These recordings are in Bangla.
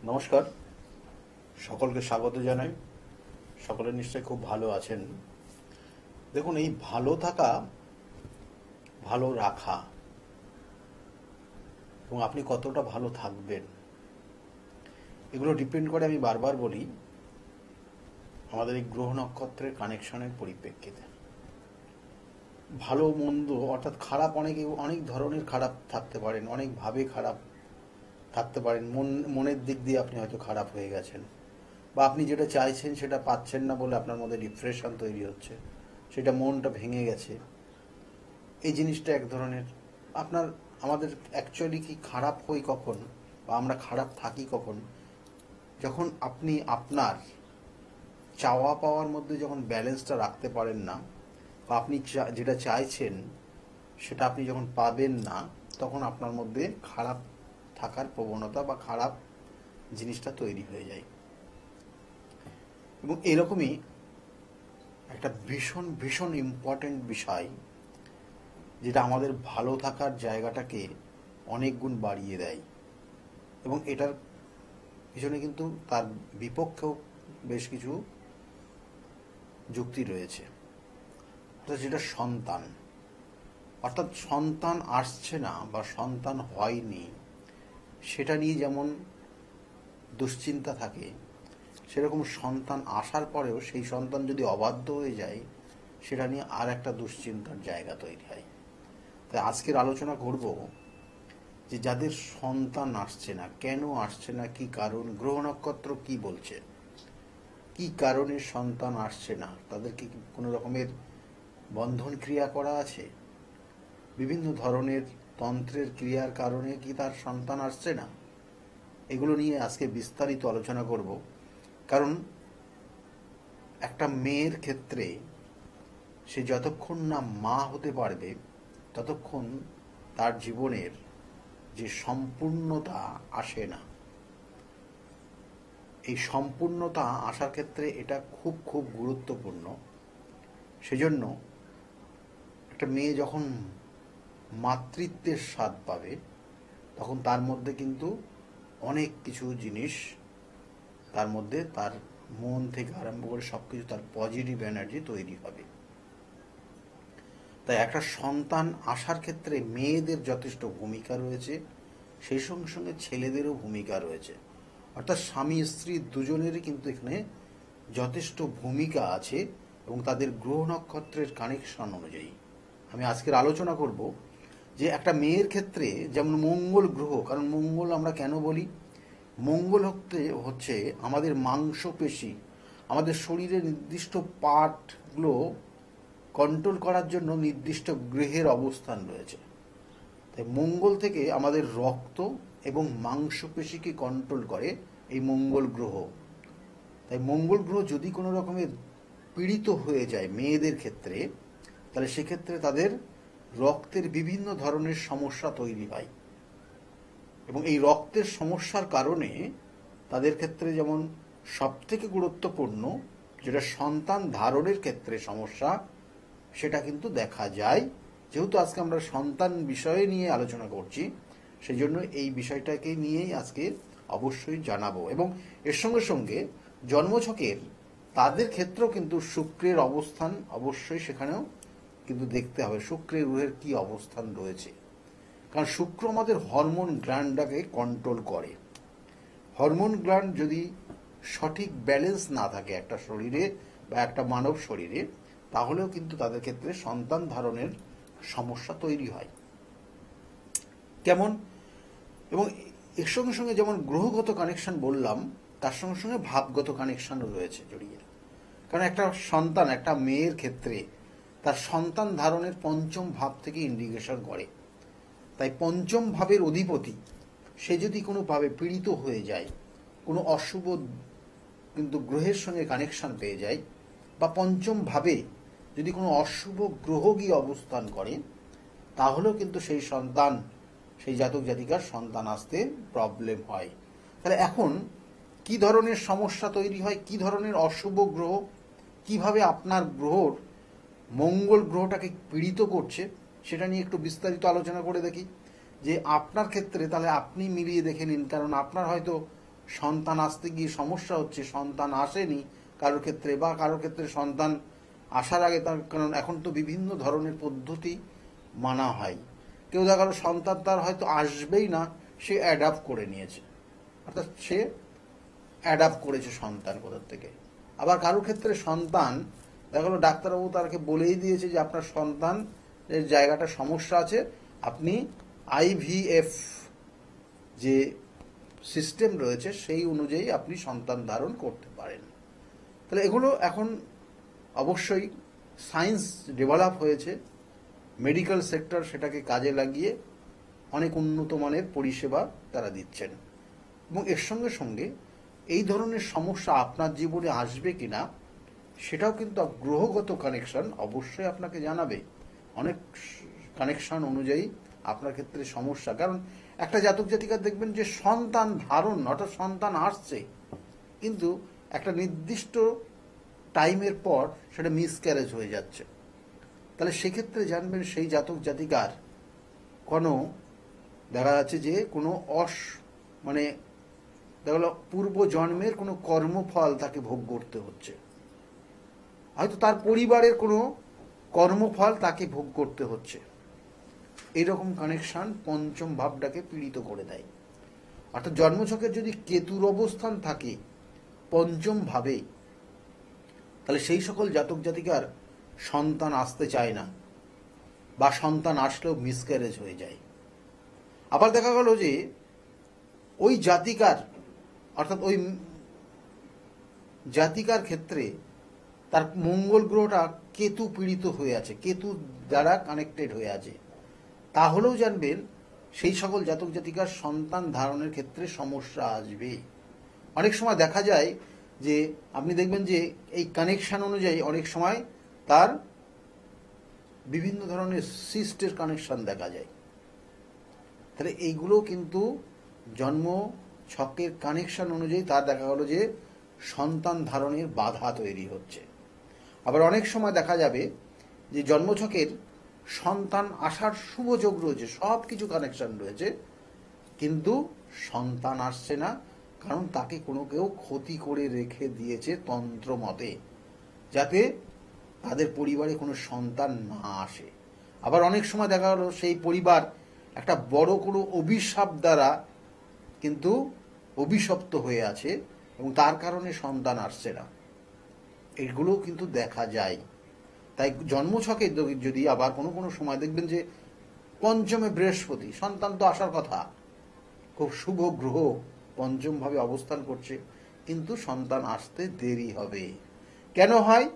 নমস্কার, সকলকে স্বাগত জানাই। সকলে নিশ্চয়ই খুব ভালো আছেন। দেখুন, এই ভালো থাকা, ভালো রাখা এবং আপনি কতটা ভালো থাকবেন, এগুলো ডিপেন্ড করে, আমি বারবার বলি, আমাদের এই গ্রহ নক্ষত্রের কানেকশনের পরিপ্রেক্ষিতে। ভালো মন্দ অর্থাৎ খারাপ, অনেক ধরনের খারাপ থাকতে পারেন, অনেকভাবে খারাপ থাকতে পারেন। মনের দিক দিয়ে আপনি হয়তো খারাপ হয়ে গেছেন, বা আপনি যেটা চাইছেন সেটা পাচ্ছেন না বলে আপনার মধ্যে ডিপ্রেশন তৈরি হচ্ছে, সেটা মনটা ভেঙে গেছে। এই জিনিসটা এক ধরনের। আপনার আমাদের অ্যাকচুয়ালি কি খারাপ হই কখন, বা আমরা খারাপ থাকি কখন? যখন আপনি আপনার চাওয়া পাওয়ার মধ্যে যখন ব্যালেন্সটা রাখতে পারেন না, বা আপনি যেটা চাইছেন সেটা আপনি যখন পাবেন না, তখন আপনার মধ্যে খারাপ থাকার প্রবণতা বা খারাপ জিনিসটা তৈরি হয়ে যায়। এবং এরকমই একটা ভীষণ ভীষণ ইম্পর্ট্যান্ট বিষয়, যেটা আমাদের ভালো থাকার জায়গাটাকে অনেক গুণ বাড়িয়ে দেয়। এবং এটার পিছনে কিন্তু তার বিপক্ষেও বেশ কিছু যুক্তি রয়েছে। অর্থাৎ যেটা সন্তান, অর্থাৎ সন্তান আসছে না বা সন্তান হয়নি, সেটা নিয়ে যেমন দুশ্চিন্তা থাকে, সেরকম সন্তান আসার পরেও সেই সন্তান যদি অবাধ্য হয়ে যায়, সেটা নিয়ে আর একটা দুশ্চিন্তার জায়গা তৈরি হয়। তাই আজকের আলোচনা করব যে যাদের সন্তান আসছে না, কেন আসছে না, কি কারণ, গ্রহ নক্ষত্র কি বলছে, কি কারণে সন্তান আসছে না, তাদের কি কোনো রকমের বন্ধন ক্রিয়া করা আছে, বিভিন্ন ধরনের তন্ত্রের ক্রিয়ার কারণে কি তার সন্তান আসছে না, এগুলো নিয়ে আজকে বিস্তারিত আলোচনা করব। কারণ একটা মেয়ের ক্ষেত্রে সে যতক্ষণ না মা হতে পারবে, ততক্ষণ তার জীবনের যে সম্পূর্ণতা আসে না। এই সম্পূর্ণতা আসার ক্ষেত্রে এটা খুব খুব গুরুত্বপূর্ণ। সেজন্য একটা মেয়ে যখন মাতৃত্বের স্বাদ পাবে, তখন তার মধ্যে কিন্তু অনেক কিছু জিনিস, তার মধ্যে তার মন থেকে আরম্ভ করে সব কিছু, তার পজিটিভ এনার্জি তৈরি হবে। তাই একটা সন্তান আসার ক্ষেত্রে মেয়েদের যথেষ্ট ভূমিকা রয়েছে, সেই সঙ্গে সঙ্গে ছেলেদেরও ভূমিকা রয়েছে। অর্থাৎ স্বামী স্ত্রী দুজনেরই কিন্তু এখানে যথেষ্ট ভূমিকা আছে, এবং তাদের গ্রহ নক্ষত্রের কানেকশন অনুযায়ী আমি আজকের আলোচনা করব যে একটা মেয়ের ক্ষেত্রে যেমন মঙ্গল গ্রহ, কারণ মঙ্গল আমরা কেন বলি, মঙ্গল হচ্ছে আমাদের মাংসপেশি, আমাদের শরীরের নির্দিষ্ট পার্টগুলো কন্ট্রোল করার জন্য নির্দিষ্ট গ্রহের অবস্থান রয়েছে। তাই মঙ্গল থেকে আমাদের রক্ত এবং মাংসপেশিকে কন্ট্রোল করে এই মঙ্গল গ্রহ। তাই মঙ্গল গ্রহ যদি কোনো রকমের পীড়িত হয়ে যায় মেয়েদের ক্ষেত্রে, তাহলে সেক্ষেত্রে তাদের রক্তের বিভিন্ন ধরনের সমস্যা তৈরি হয়। এবং এই রক্তের সমস্যার কারণে তাদের ক্ষেত্রে যেমন সবথেকে গুরুত্বপূর্ণ, যেটা সন্তান ধারণের ক্ষেত্রে সমস্যা, সেটা কিন্তু দেখা যায়। যেহেতু আজকে আমরা সন্তান বিষয়ে নিয়ে আলোচনা করছি, সেই জন্য এই বিষয়টাকে নিয়েই আজকে অবশ্যই জানাবো। এবং এর সঙ্গে সঙ্গে জন্মছকের তাদের ক্ষেত্রেও কিন্তু শুক্রের অবস্থান অবশ্যই সেখানেও কিন্তু দেখতে হবে, শুক্রের গ্রহের কি অবস্থান রয়েছে। কারণ শুক্র আমাদের হরমোন গ্ল্যান্ডটাকে কন্ট্রোল করে। হরমোন গ্ল্যান্ড যদি সঠিক ব্যালেন্স না থাকে একটা শরীরে বা একটা মানব শরীরে, তাহলেও কিন্তু তাদের ক্ষেত্রে সন্তান ধারণের সমস্যা তৈরি হয়। কেমন? এবং এর সঙ্গে সঙ্গে যেমন গ্রহগত কানেকশন বললাম, তার সঙ্গে সঙ্গে ভাবগত কানেকশনও রয়েছে জড়িয়ে। কারণ একটা সন্তান, একটা মেয়ের ক্ষেত্রে তার সন্তান ধারণের পঞ্চম ভাব থেকে ইন্ডিকেশন করে। তাই পঞ্চম ভাবের অধিপতি সে যদি কোনোভাবে পীড়িত হয়ে যায়, কোনো অশুভ কিন্তু গ্রহের সঙ্গে কানেকশন পেয়ে যায়, বা পঞ্চম ভাবে যদি কোনো অশুভ গ্রহ গিয়ে অবস্থান করে, তাহলেও কিন্তু সেই সন্তান, সেই জাতক জাতিকার সন্তান আসতে প্রবলেম হয়। তাহলে এখন কি ধরনের সমস্যা তৈরি হয়, কি ধরনের অশুভ গ্রহ কিভাবে আপনার গ্রহর মঙ্গল গ্রহটাকে পীড়িত করছে, সেটা নিয়ে একটু বিস্তারিত আলোচনা করে দেখি। যে আপনার ক্ষেত্রে তাহলে আপনি মিলিয়ে দেখে নিন, কারণ আপনার হয়তো সন্তান আসতে গিয়ে সমস্যা হচ্ছে, সন্তান আসেনি কারোর ক্ষেত্রে, বা কারোর ক্ষেত্রে সন্তান আসার আগে তার, কারণ এখন তো বিভিন্ন ধরনের পদ্ধতি মানা হয়। কেউ দেখা গেল সন্তান তার হয়তো আসবেই না, সে অ্যাডাপ্ট করে নিয়েছে, অর্থাৎ সে অ্যাডাপ্ট করেছে সন্তান কোথার থেকে। আবার কারোর ক্ষেত্রে সন্তান দেখা গেলো ডাক্তারবাবু তাকে বলেই দিয়েছে যে আপনার সন্তানের জায়গাটা সমস্যা আছে, আপনি আইভিএফ যে সিস্টেম রয়েছে সেই অনুযায়ী আপনি সন্তান ধারণ করতে পারেন। তাহলে এগুলো এখন অবশ্যই সায়েন্স ডেভেলপ হয়েছে, মেডিকেল সেক্টর সেটাকে কাজে লাগিয়ে অনেক উন্নত মানের পরিষেবা তারা দিচ্ছেন। এবং এর সঙ্গে সঙ্গে এই ধরনের সমস্যা আপনার জীবনে আসবে কিনা সেটাও কিন্তু গ্রহগত কানেকশন অবশ্যই আপনাকে জানাবে। অনেক কানেকশন অনুযায়ী আপনার ক্ষেত্রে সমস্যা, কারণ একটা জাতক জাতিকার দেখবেন যে সন্তান ধারণ অর্থাৎ সন্তান আসছে, কিন্তু একটা নির্দিষ্ট টাইমের পর সেটা মিসক্যারেজ হয়ে যাচ্ছে। তাহলে সেক্ষেত্রে জানবেন সেই জাতক জাতিকার কোনো দেখা যাচ্ছে যে কোনো মানে দেখা গেল পূর্ব জন্মের কোনো কর্মফল তাকে ভোগ করতে হচ্ছে, হয়তো তার পরিবারের কোনো কর্মফল তাকে ভোগ করতে হচ্ছে। এইরকম কানেকশন পঞ্চম ভাবটাকে পীড়িত করে দেয়। অর্থাৎ জন্মছকের যদি কেতুর অবস্থান থাকে পঞ্চম ভাবে, তাহলে সেই সকল জাতক জাতিকার সন্তান আসতে চায় না, বা সন্তান আসলেও মিসক্যারেজ হয়ে যায়। আবার দেখা গেল যে ওই জাতিকার অর্থাৎ ওই জাতিকার ক্ষেত্রে তার মঙ্গল গ্রহটা কেতু পীড়িত হয়ে আছে, কেতু দ্বারা কানেক্টেড হয়ে আছে, তাহলেও জানবেন সেই সকল জাতক জাতিকার সন্তান ধারণের ক্ষেত্রে সমস্যা আসবে। অনেক সময় দেখা যায় যে আপনি দেখবেন যে এই কানেকশন অনুযায়ী অনেক সময় তার বিভিন্ন ধরনের সিস্টের কানেকশন দেখা যায়। তাহলে এইগুলো কিন্তু জন্ম ছকের কানেকশন অনুযায়ী তার দেখা গেল যে সন্তান ধারণের বাধা তৈরি হচ্ছে। আবার অনেক সময় দেখা যাবে যে জন্মছকের সন্তান আসার শুভ যোগ রয়েছে, সব কিছু কানেকশন রয়েছে, কিন্তু সন্তান আসছে না, কারণ তাকে কোনো কেউ ক্ষতি করে রেখে দিয়েছে তন্ত্র মতে, যাতে তাদের পরিবারে কোনো সন্তান না আসে। আবার অনেক সময় দেখা গেল সেই পরিবার একটা বড় কোনো অভিশাপ দ্বারা কিন্তু অভিশপ্ত হয়ে আছে এবং তার কারণে সন্তান আসছে না, এগুলো কিন্তু দেখা যায়। তাই জন্মছকে যদি আবার কোনো কোনো সময় দেখবেন যে পঞ্চমে বৃহস্পতি, সন্তান তো আসার কথা, খুব শুভ গ্রহ পঞ্চম ভাবে অবস্থান করছে, কিন্তু সন্তান আসতে দেরি হবে। কেন হয়?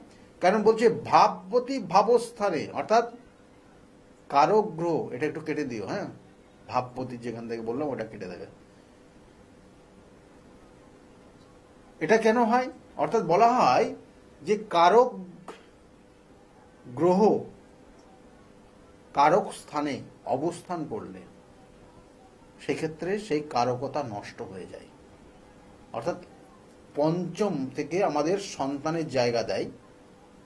কারণ বলছে ভাববতী ভাবস্থানে, অর্থাৎ কারক গ্রহ, এটা একটু কেটে দিও, হ্যাঁ, ভাবপতি যেখান থেকে বললাম ওটা কেটে দেবে। এটা কেন হয়? অর্থাৎ বলা হয় যে কারক গ্রহ কারক স্থানে অবস্থান করলে সেক্ষেত্রে সেই কারকতা নষ্ট হয়ে যায়। অর্থাৎ পঞ্চম থেকে আমাদের সন্তানের জায়গা দেয়,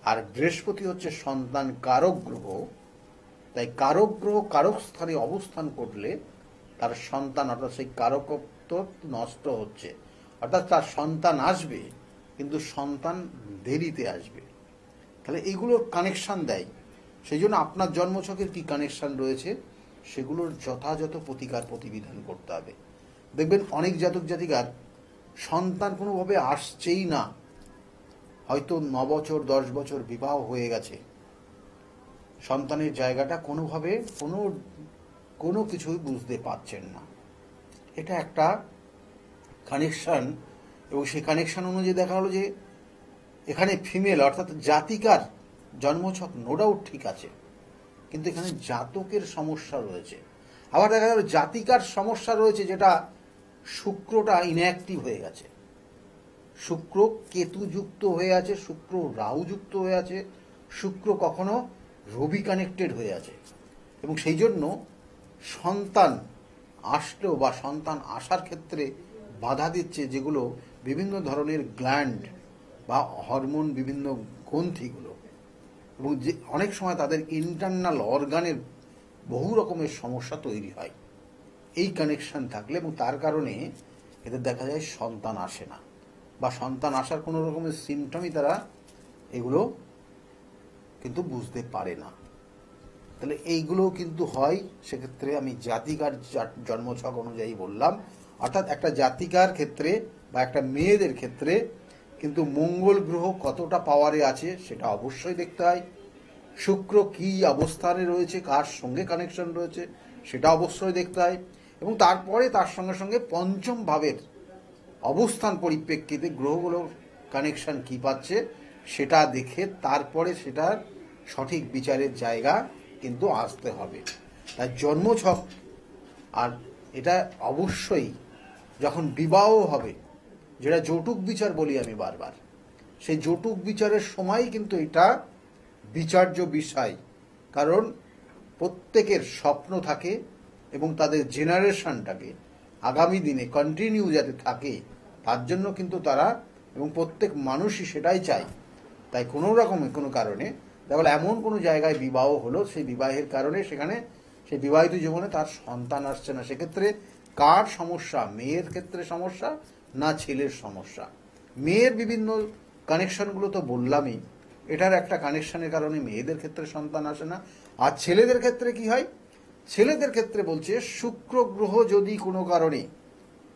আর বৃহস্পতি হচ্ছে সন্তান কারক গ্রহ। তাই কারক গ্রহ কারক স্থানে অবস্থান করলে তার সন্তান অর্থাৎ সেই কারকত্ব নষ্ট হচ্ছে, অর্থাৎ তার সন্তান আসবে কিন্তু সন্তান দেরিতে আসবে। তাহলে এইগুলোর কানেকশন দেয়। সেই জন্য আপনার জন্মছকের কি কানেকশন রয়েছে সেগুলোর যথাযথ প্রতিকার প্রতিবিধান করতে হবে। দেখবেন অনেক জাতক জাতিকার সন্তান কোনোভাবে আসছেই না, হয়তো 9 বছর 10 বছর বিবাহ হয়ে গেছে, সন্তানের জায়গাটা কোনোভাবে কোনো কিছুই বুঝতে পারছেন না। এটা একটা কানেকশন, এবং সেই কানেকশন অনুযায়ী দেখা হলো যে এখানে ফিমেল অর্থাৎ জাতিকার জন্মছক নো ডাউট ঠিক আছে, কিন্তু এখানে জাতকের সমস্যা রয়েছে। আবার দেখা গেল জাতিকার সমস্যা রয়েছে, যেটা শুক্রটা ইনঅ্যাক্টিভ হয়ে গেছে, শুক্র কেতু যুক্ত হয়ে আছে, শুক্র রাহু যুক্ত হয়ে আছে, শুক্র কখনো রবি কানেক্টেড হয়ে আছে, এবং সেই জন্য সন্তান আসলেও বা সন্তান আসার ক্ষেত্রে বাধা দিচ্ছে, যেগুলো বিভিন্ন ধরনের গ্ল্যান্ড বা হরমোন, বিভিন্ন গ্রন্থিগুলো, এবং যে অনেক সময় তাদের ইন্টারনাল অর্গানের বহু রকমের সমস্যা তৈরি হয় এই কানেকশন থাকলে। এবং তার কারণে এদের দেখা যায় সন্তান আসে না, বা সন্তান আসার কোনো রকমের সিমটমই তারা এগুলো কিন্তু বুঝতে পারে না। তাহলে এইগুলো কিন্তু হয়। সেক্ষেত্রে আমি জাতিকার জন্মছক অনুযায়ী বললাম, অর্থাৎ একটা জাতিকার ক্ষেত্রে বা একটা মেয়েদের ক্ষেত্রে কিন্তু মঙ্গল গ্রহ কতটা পাওয়ারে আছে সেটা অবশ্যই দেখতে হয়। শুক্র কী অবস্থানে রয়েছে, কার সঙ্গে কানেকশন রয়েছে সেটা অবশ্যই দেখতে হয়। এবং তারপরে তার সঙ্গে সঙ্গে পঞ্চম ভাবের অবস্থান পরিপ্রেক্ষিতে গ্রহগুলোর কানেকশন কী পাচ্ছে সেটা দেখে তারপরে সেটার সঠিক বিচারের জায়গা কিন্তু আসতে হবে। তাই জন্মছক, আর এটা অবশ্যই যখন বিবাহ হবে, যেটা যৌতুক বিচার বলি আমি বারবার, সেই যৌতুক বিচারের সময় কিন্তু এটা বিচার্য বিষয়। কারণ প্রত্যেকের স্বপ্ন থাকে এবং তাদের জেনারেশনটাকে আগামী দিনে কন্টিনিউ যাতে থাকে তার জন্য কিন্তু তারা, এবং প্রত্যেক মানুষই সেটাই চায়। তাই কোনো রকমে কোনো কারণে দেখো এমন কোনো জায়গায় বিবাহ হলো, সেই বিবাহের কারণে সেখানে সেই বিবাহিত জীবনে তার সন্তান আসছে না, সেক্ষেত্রে কার সমস্যা? মেয়ের ক্ষেত্রে সমস্যা না ছেলের সমস্যা? মেয়ের বিভিন্ন কানেকশনগুলো তো বললামই, এটার একটা কানেকশনের কারণে মেয়েদের ক্ষেত্রে সন্তান আসে না। আর ছেলেদের ক্ষেত্রে কি হয়? ছেলেদের ক্ষেত্রে বলছে শুক্র গ্রহ যদি কোনো কারণে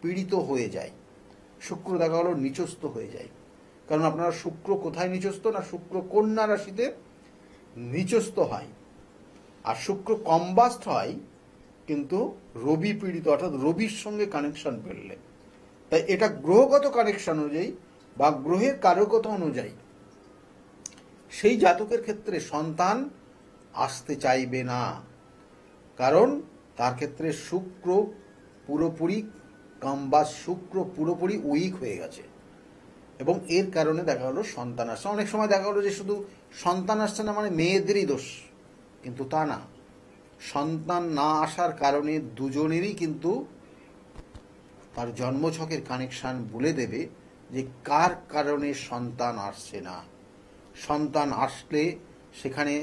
পীড়িত হয়ে যায়, শুক্র দেখা হলো নিচস্থ হয়ে যায়। কারণ আপনারা শুক্র কোথায় নিচস্থ? না শুক্র কন্যা রাশিতে নিচস্থ হয়। আর শুক্র কম্বাস্ট হয় কিন্তু রবি পীড়িত, অর্থাৎ রবির সঙ্গে কানেকশন পেলে। তাই এটা গ্রহগত কানেকশন অনুযায়ী বা গ্রহের কারকতা অনুযায়ী সেই জাতকের ক্ষেত্রে সন্তান আসতে চাইবে না। কারণ তার ক্ষেত্রে শুক্র পুরোপুরি কম্বাস্ট, শুক্র পুরোপুরি উইক হয়ে গেছে, এবং এর কারণে দেখা হলো সন্তান আসছে। অনেক সময় দেখা হলো যে শুধু সন্তান আসছে না মানে মেয়েদেরই দোষ, কিন্তু তা না। সন্তান না আসার কারণে দুজনেরই কিন্তু তার জন্মছকের কানেকশন বলে দেবে যে কার কারণে সন্তান আসছে না। সন্তান আসলে সেখানে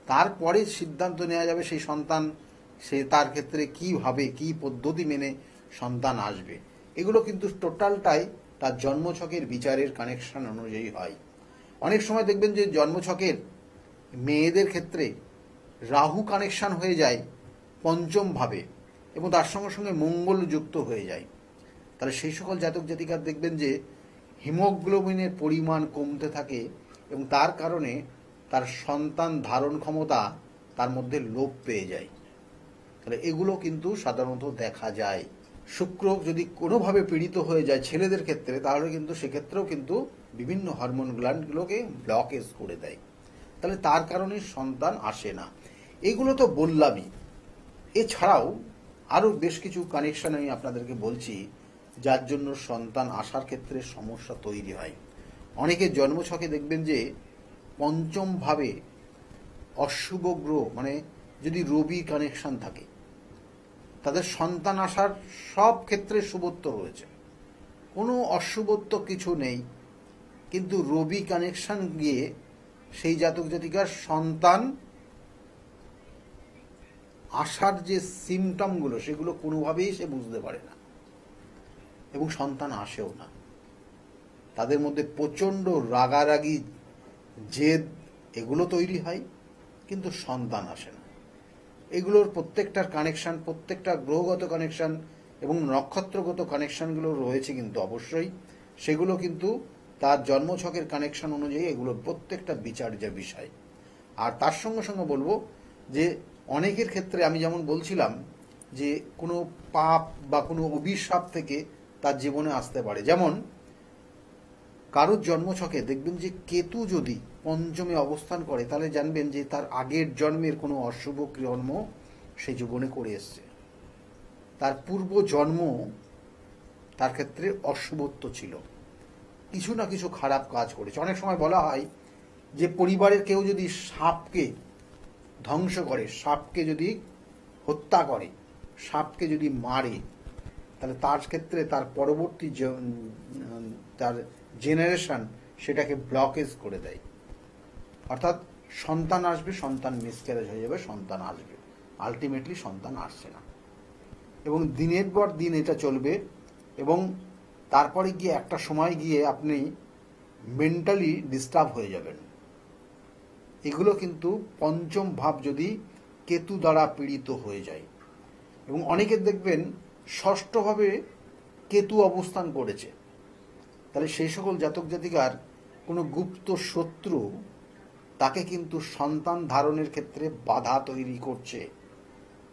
তারপরে সিদ্ধান্ত নেওয়া যাবে সেই সন্তান, সে তার ক্ষেত্রে কীভাবে কী পদ্ধতি মেনে সন্তান আসবে। এগুলো কিন্তু টোটালটাই তার জন্মছকের বিচারের কানেকশন অনুযায়ী হয়। অনেক সময় দেখবেন যে জন্মছকের মেয়েদের ক্ষেত্রে রাহু কানেকশন হয়ে যায় পঞ্চম ভাবে, এবং তার সঙ্গে সঙ্গে মঙ্গল যুক্ত হয়ে যায়। তাহলে সেই সকল জাতক জাতিকার দেখবেন যে হিমোগ্লোবিনের পরিমাণ কমতে থাকে, এবং তার কারণে তার সন্তান ধারণ ক্ষমতা তার মধ্যে লোপ পেয়ে যায়। তাহলে এগুলো কিন্তু সাধারণত দেখা যায়। শুক্র যদি কোনোভাবে পীড়িত হয়ে যায় ছেলেদের ক্ষেত্রে, তাহলে কিন্তু সেক্ষেত্রেও কিন্তু বিভিন্ন হরমোন গ্ল্যান্ডগুলোকে ব্লকেজ করে দেয়। তাহলে তার কারণে সন্তান আসে না। এগুলো তো বললামই। এছাড়াও আরও বেশ কিছু কানেকশন আমি আপনাদেরকে বলছি যার জন্য সন্তান আসার ক্ষেত্রে সমস্যা তৈরি হয়। অনেকের জন্মছকে দেখবেন যে পঞ্চম ভাবে অশুভ গ্রহ, মানে যদি রবি কানেকশন থাকে, তাদের সন্তান আসার সব ক্ষেত্রে শুভত্ব রয়েছে, কোনো অশুভত্ব কিছু নেই, কিন্তু রবি কানেকশন গিয়ে সেই জাতক জাতিকার সন্তান আসার যে সিমটমগুলো সেগুলো কোনোভাবেই সে বুঝতে পারে না, এবং সন্তান আসেও না। তাদের মধ্যে প্রচণ্ড রাগারাগি, জেদ এগুলো তৈরি হয়, কিন্তু সন্তান আসে না। এগুলোর প্রত্যেকটার কানেকশন, প্রত্যেকটা গ্রহগত কানেকশন এবং নক্ষত্রগত কানেকশনগুলো রয়েছে কিন্তু অবশ্যই, সেগুলো কিন্তু তার জন্মছকের কানেকশন অনুযায়ী এগুলো প্রত্যেকটা বিচার্য বিষয়। আর তার সঙ্গে সঙ্গে বলবো যে অনেকের ক্ষেত্রে আমি যেমন বলছিলাম যে কোনো পাপ বা কোনো অভিশাপ থেকে তার জীবনে আসতে পারে। যেমন কারোর জন্মছকে দেখবেন যে কেতু যদি পঞ্চমে অবস্থান করে, তাহলে জানবেন যে তার আগের জন্মের কোনো অশুভ কর্ম সে জীবনে করে এসছে, তার পূর্ব জন্ম তার ক্ষেত্রে অশুভত্ব ছিল, কিছু না কিছু খারাপ কাজ করেছে। অনেক সময় বলা হয় যে পরিবারের কেউ যদি সাপকে ধ্বংস করে, সাপকে যদি হত্যা করে, সাপকে যদি মারে, তাহলে তার ক্ষেত্রে তার পরবর্তী তার জেনারেশন সেটাকে ব্লকেজ করে দেয়। অর্থাৎ সন্তান আসবে, সন্তান মিসক্যারেজ হয়ে যাবে, সন্তান আসবে, আলটিমেটলি সন্তান আসছে না, এবং দিনের পর দিন এটা চলবে। এবং তারপরে গিয়ে একটা সময় গিয়ে আপনি মেন্টালি ডিস্টার্ব হয়ে যাবেন। এগুলো কিন্তু পঞ্চম ভাব যদি কেতু দ্বারা পীড়িত হয়ে যায়। এবং অনেকের দেখবেন ষষ্ঠভাবে কেতু অবস্থান করেছে, তাহলে সেই সকল জাতক জাতিকার কোনো গুপ্ত শত্রু তাকে কিন্তু সন্তান ধারণের ক্ষেত্রে বাধা তৈরি করছে,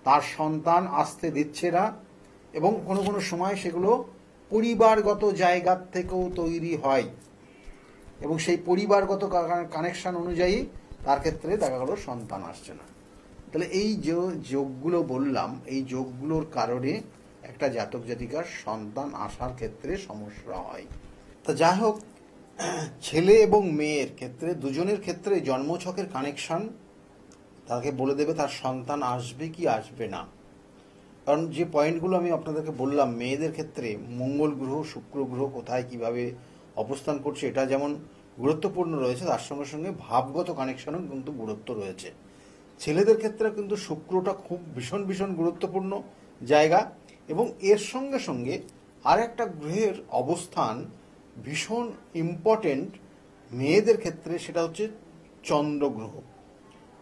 তার সন্তান আসতে দিচ্ছে না, এবং কোনো কোনো সময় সেগুলো পরিবারগত জায়গার থেকেও তৈরি হয়, এবং সেই পরিবারগত কানেকশন অনুযায়ী তার ক্ষেত্রে দেখা গেল সন্তান আসছে না। তাহলে এই যে যোগগুলো বললাম, এই যোগগুলোর কারণে একটা জাতক জাতিকার সন্তান আসার ক্ষেত্রে সমস্যা হয়। তা যাই হোক, ছেলে এবং মেয়ের ক্ষেত্রে দুজনের ক্ষেত্রে জন্মছকের কানেকশন তাকে বলে দেবে তার সন্তান আসবে কি আসবে না। কারণ যে পয়েন্টগুলো আমি আপনাদেরকে বললাম, মেয়েদের ক্ষেত্রে মঙ্গল গ্রহ, শুক্র গ্রহ কোথায় কিভাবে অবস্থান করছে এটা যেমন গুরুত্বপূর্ণ রয়েছে, তার সঙ্গে সঙ্গে ভাবগত কানেকশনও কিন্তু গুরুত্ব রয়েছে। ছেলেদের ক্ষেত্রে কিন্তু শুক্রটা খুব ভীষণ ভীষণ গুরুত্বপূর্ণ জায়গা, এবং এর সঙ্গে সঙ্গে আর একটা গ্রহের অবস্থান ভীষণ ইম্পর্টেন্ট মেয়েদের ক্ষেত্রে, সেটা হচ্ছে চন্দ্রগ্রহ।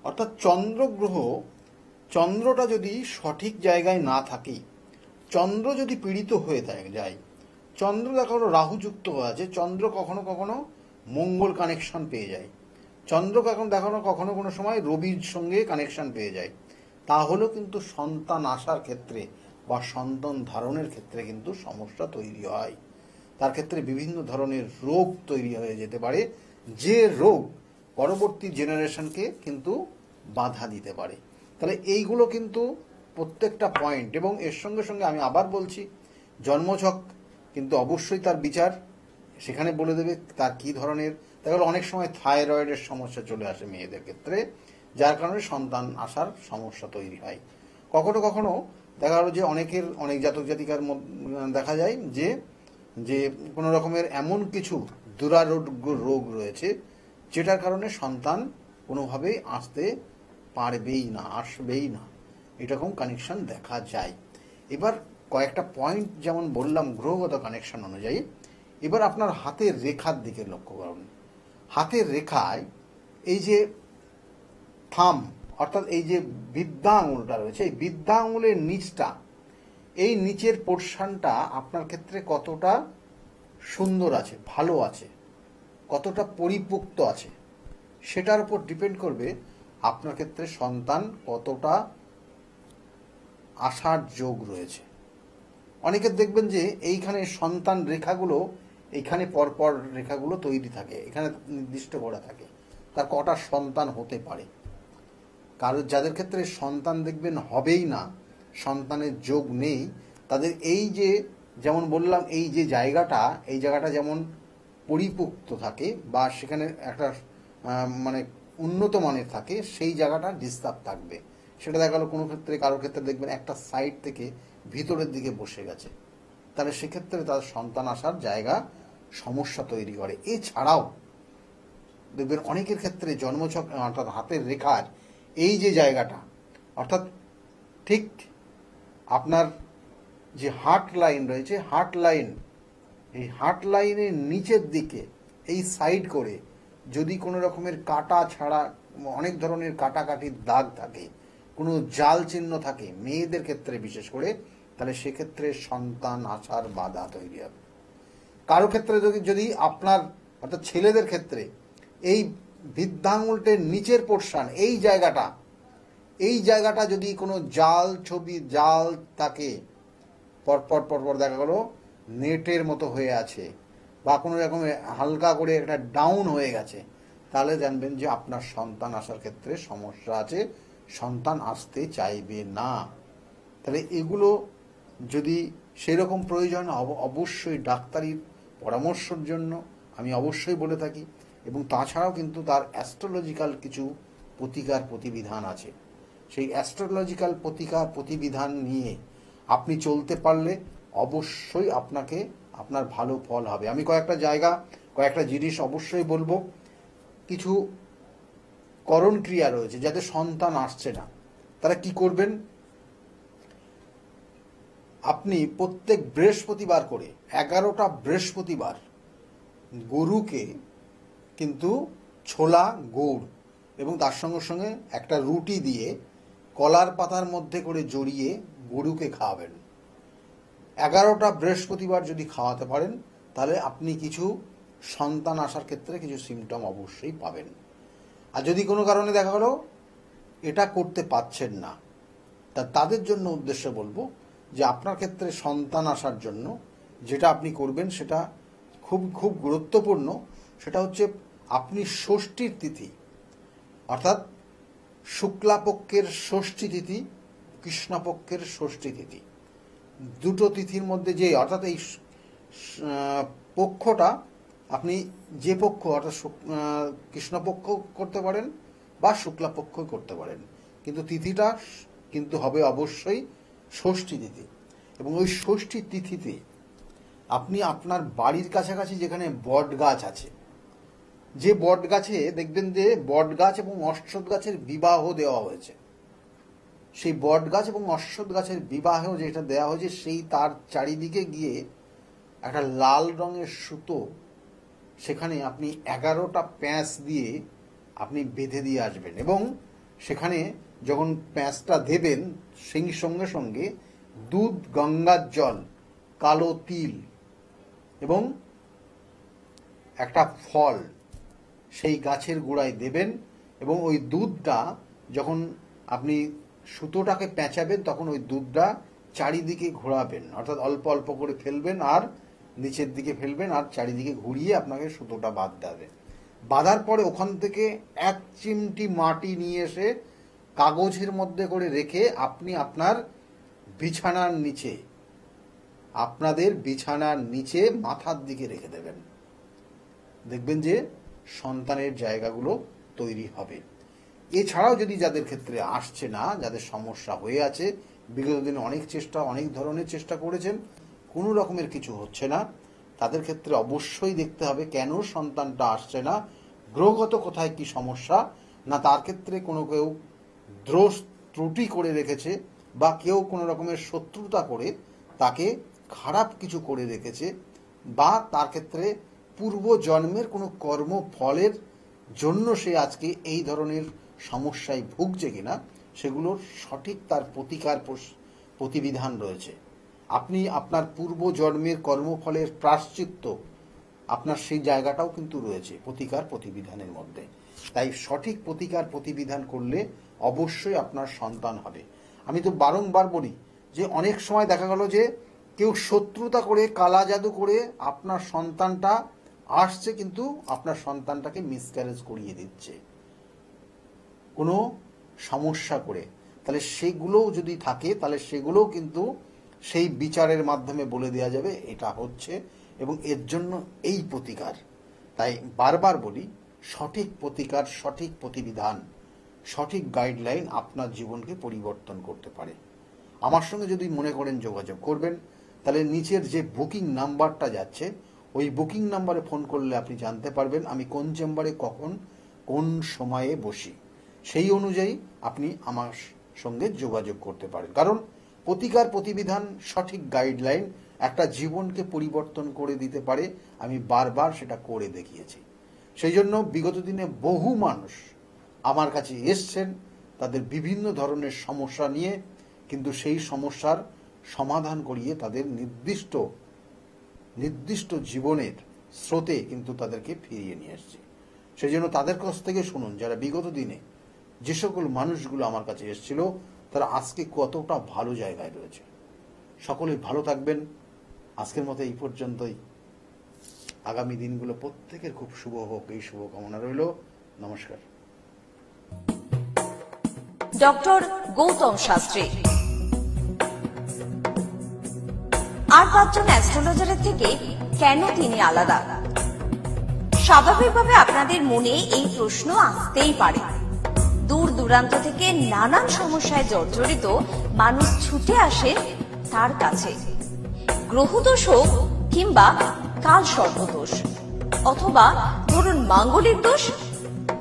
অর্থাৎ চন্দ্রগ্রহ, চন্দ্রটা যদি সঠিক জায়গায় না থাকে, চন্দ্র যদি পীড়িত হয়ে যায়, চন্দ্র কখনো রাহুযুক্ত হয়ে আছে, চন্দ্র কখনো কখনো মঙ্গল কানেকশন পেয়ে যায়, চন্দ্র কখনো কোনো সময় রবির সঙ্গে কানেকশন পেয়ে যায়, তাহলেও কিন্তু সন্তান আসার ক্ষেত্রে বা সন্তান ধারণের ক্ষেত্রে কিন্তু সমস্যা তৈরি হয়। তার ক্ষেত্রে বিভিন্ন ধরনের রোগ তৈরি হয়ে যেতে পারে, যে রোগ পরবর্তী জেনারেশনকে কিন্তু বাধা দিতে পারে। তাহলে এইগুলো কিন্তু প্রত্যেকটা পয়েন্ট, এবং এর সঙ্গে সঙ্গে আমি আবার বলছি, জন্মছক কিন্তু অবশ্যই তার বিচার সেখানে বলে দেবে তার কি ধরনের। দেখা গেল অনেক সময় থাইরয়েডের সমস্যা চলে আসে মেয়েদের ক্ষেত্রে, যার কারণে সন্তান আসার সমস্যা তৈরি হয়। কখনো কখনো দেখা গেল যে অনেক জাতক জাতিকার দেখা যায় যে যে কোনো রকমের এমন কিছু দুরারোগ্য রোগ রয়েছে যেটার কারণে সন্তান কোনোভাবেই আসতে পারবেই না, আসবেই না, এরকম কানেকশন দেখা যায়। এবার কয়েকটা পয়েন্ট যেমন বললাম গ্রহগত কানেকশন অনুযায়ী, এবার আপনার হাতের রেখার দিকে লক্ষ্য করুন। হাতের রেখায় এই যে থাম, অর্থাৎ এই যে বৃদ্ধা আঙুলটা রয়েছে, এই বৃদ্ধা আঙুলের নিচটা, এই নিচের পোর্শনটা আপনার ক্ষেত্রে কতটা সুন্দর আছে, ভালো আছে, কতটা পরিপুক্ত আছে, সেটার উপর ডিপেন্ড করবে আপনার ক্ষেত্রে সন্তান কতটা আসার যোগ রয়েছে। অনেকের দেখবেন যে এইখানে সন্তান রেখাগুলো, এইখানে পরপর রেখাগুলো তৈরি থাকে, এখানে নির্দিষ্ট করা থাকে তার কটা সন্তান হতে পারে। কারণ যাদের ক্ষেত্রে সন্তান দেখবেন হবেই না, সন্তানের যোগ নেই, তাদের এই যে যেমন বললাম এই যে জায়গাটা, এই জায়গাটা যেমন পরিপুক্ত থাকে বা সেখানে একটা মানে উন্নত মানের থাকে, সেই জায়গাটা ডিস্টার্ব থাকবে। সেটা দেখা গেলো কোনো ক্ষেত্রে, কারোর ক্ষেত্রে দেখবেন একটা সাইড থেকে ভিতরের দিকে বসে গেছে, তাহলে সেক্ষেত্রে তার সন্তান আসার জায়গা সমস্যা তৈরি করে। এছাড়াও দেখবেন অনেকের ক্ষেত্রে জন্মছক অর্থাৎ হাতের রেখার এই যে জায়গাটা, অর্থাৎ ঠিক আপনার যে হার্ট লাইন রয়েছে, হার্ট লাইন, এই হার্ট লাইনের নিচের দিকে এই সাইড করে যদি কোনো রকমের কাটা ছাড়া অনেক ধরনের কাটাকাটির দাগ থাকে, কোনো জাল চিহ্ন থাকে মেয়েদের ক্ষেত্রে বিশেষ করে, তাহলে সেক্ষেত্রে সন্তান আসার বাধা তৈরি হবে। কারো ক্ষেত্রে যদি আপনার অর্থাৎ ছেলেদের ক্ষেত্রে এই বৃদ্ধাঙ্গুলটের নিচের পোর্শন, এই জায়গাটা যদি কোনো জাল থাকে, পরপর দেখা গেল নেটের মতো হয়ে আছে বা কোনো রকম হালকা করে একটা ডাউন হয়ে গেছে, তাহলে জানবেন যে আপনার সন্তান আসার ক্ষেত্রে সমস্যা আছে, সন্তান আসতে চাইবে না। তাহলে এগুলো যদি সেরকম প্রয়োজন, অবশ্যই ডাক্তারির পরামর্শের জন্য আমি অবশ্যই বলে থাকি। এবং তাছাড়াও কিন্তু তার অ্যাস্ট্রোলজিক্যাল কিছু প্রতিকার প্রতিবিধান আছে, সেই অ্যাস্ট্রোলজিক্যাল প্রতিকার প্রতিবিধান নিয়ে আপনি চলতে পারলে অবশ্যই আপনার ভালো ফল হবে। আমি কয়েকটা জিনিস অবশ্যই বলবো। কিছু করণ ক্রিয়া রয়েছে যাদের সন্তান আসছে না, তারা কি করবেন, আপনি প্রত্যেক বৃহস্পতিবার করে 11টা বৃহস্পতিবার গরুকে কিন্তু ছোলা, গুড় এবং তার সঙ্গে সঙ্গে একটা রুটি দিয়ে কলার পাতার মধ্যে করে জড়িয়ে গরুকে খাওয়াবেন। 11টা বৃহস্পতিবার যদি খাওয়াতে পারেন তাহলে আপনি কিছু সন্তান আসার ক্ষেত্রে কিছু সিমটম অবশ্যই পাবেন। আর যদি কোনো কারণে দেখা গেল এটা করতে পারছেন না, তাদের জন্য উদ্দেশ্য বলবো যে আপনার ক্ষেত্রে সন্তান আসার জন্য যেটা আপনি করবেন সেটা খুব খুব গুরুত্বপূর্ণ। সেটা হচ্ছে আপনি ষষ্ঠীর তিথি অর্থাৎ শুক্লাপক্ষের ষষ্ঠী তিথি, কৃষ্ণপক্ষের ষষ্ঠী তিথি, দুটো তিথির মধ্যে যে অর্থাৎ এই পক্ষটা আপনি যে পক্ষ অর্থাৎ কৃষ্ণপক্ষ করতে পারেন বা শুক্লাপক্ষ করতে পারেন, কিন্তু তিথিটা কিন্তু হবে অবশ্যই ষষ্ঠী তিথি। এবং ওই ষষ্ঠী তিথিতে আপনি আপনার বাড়ির কাছাকাছি যেখানে বট গাছ আছে, যে বট গাছে দেখবেন যে বট গাছ এবং অশ্বত্থ গাছের বিবাহ দেওয়া হয়েছে, সেই বট গাছ এবং অশ্বত্থ গাছের বিবাহ যেটা দেওয়া হয়েছে সেই তার চারিদিকে গিয়ে একটা লাল রঙের সুতো সেখানে আপনি 11টা প্যাঁচ দিয়ে আপনি বেঁধে দিয়ে আসবেন। এবং সেখানে যখন প্যাঁচটা দেবেন সেই সঙ্গে সঙ্গে দুধ, গঙ্গার জল, কালো তিল এবং একটা ফল সেই গাছের গোড়ায় দেবেন। এবং ওই দুধটা যখন আপনি সুতোটাকে পেঁচাবেন তখন ওই দুধটা চারিদিকে ঘোরাবেন, অর্থাৎ অল্প অল্প করে ফেলবেন আর নিচের দিকে ফেলবেন আর চারিদিকে ঘুরিয়ে আপনাকে সুতোটা বাঁধতে হবে। বাঁধার পরে ওখান থেকে 1 চিমটি মাটি নিয়ে এসে কাগজের মধ্যে করে রেখে আপনি আপনার বিছানার নিচে, আপনাদের বিছানার নিচে মাথার দিকে রেখে দেবেন। দেখবেন যে সন্তানের জায়গাগুলো তৈরি হবে। এছাড়াও যদি যাদের ক্ষেত্রে আসছে না, যাদের সমস্যা হয়ে আছে, বিগত দিনে অনেক চেষ্টা, অনেক ধরনের চেষ্টা করেছেন, কোনো রকমের কিছু হচ্ছে না, তাদের ক্ষেত্রে অবশ্যই দেখতে হবে কেন সন্তানটা আসছে না, গ্রহগত কোথায় কি সমস্যা, না তার ক্ষেত্রে কোনো কেউ দোষ ত্রুটি করে রেখেছে বা কেউ কোনো রকমের শত্রুতা করে তাকে খারাপ কিছু করে রেখেছে, বা তার ক্ষেত্রে পূর্ব জন্মের কোনো কর্মফলের জন্য সে আজকে এই ধরনের সমস্যায় ভুগছে কিনা সেগুলোর সঠিক তার প্রতিবিধান রয়েছে। আপনি আপনার পূর্ব জন্মের কর্মফলের প্রায়শ্চিত্ত আপনার সেই জায়গাটাও কিন্তু রয়েছে প্রতিকার প্রতিবিধানের মধ্যে। তাই সঠিক প্রতিকার প্রতিবিধান করলে অবশ্যই আপনার সন্তান হবে। আমি তো বারংবার বলি যে অনেক সময় দেখা গেল যে কেউ শত্রুতা করে, কালা জাদু করে আপনার সন্তানটা আসছে কিন্তু আপনার সন্তানটাকে মিসক্যারেজ করিয়ে দিচ্ছে কোনো সমস্যা করে। তাহলে সেগুলোও যদি থাকে তাহলে সেগুলোও কিন্তু সেই বিচারের মাধ্যমে বলে দেওয়া যাবে এটা হচ্ছে, এবং এর জন্য এই প্রতিকার। তাই বারবার বলি সঠিক প্রতিকার, সঠিক প্রতিবিধান, সঠিক গাইডলাইন আপনার জীবনকে পরিবর্তন করতে পারে। আমার সঙ্গে যদি মনে করেন যোগাযোগ করবেন তাহলে নিচের যে বুকিং নাম্বারটা যাচ্ছে ওই বুকিং নাম্বারে ফোন করলে আপনি জানতে পারবেন আমি কোন চেম্বারে কখন কোন সময়ে বসি, সেই অনুযায়ী আপনি আমার সঙ্গে যোগাযোগ করতে পারেন। কারণ প্রতিকার প্রতিবিধান, সঠিক গাইডলাইন একটা জীবনকে পরিবর্তন করে দিতে পারে। আমি বারবার সেটা করে দেখিয়েছি। সেই জন্য বিগত দিনে বহু মানুষ আমার কাছে এসছেন তাদের বিভিন্ন ধরনের সমস্যা নিয়ে, কিন্তু সেই সমস্যার সমাধান করিয়ে তাদের নির্দিষ্ট জীবনের স্রোতে কিন্তু তাদেরকে ফিরিয়ে নিয়ে আসছে। সেই জন্য তাদের কাছ থেকে শুনুন যারা বিগত দিনে যে সকল মানুষগুলো আমার কাছে এসেছিল তারা আজকে কতটা ভালো জায়গায় রয়েছে। সকলেই ভালো থাকবেন। আজকের মতো এই পর্যন্তই। আগামী দিনগুলো প্রত্যেকের খুব শুভ হোক, এই শুভকামনা রইল। নমস্কার। ডক্টর গৌতম শাস্ত্রী আর 5 জন অ্যাস্ট্রোলজারের থেকে কেন তিনি আলাদা? স্বাভাবিকভাবে আপনাদের মনে এই প্রশ্ন আসতেই পারে। দূর দূরান্ত থেকে নানান সমস্যায় জর্জরিত মানুষ ছুটে আসে তার কাছে। গ্রহদোষ হোক কিংবা কাল সর্পদোষ, অথবা ধরুন মাঙ্গলিক দোষ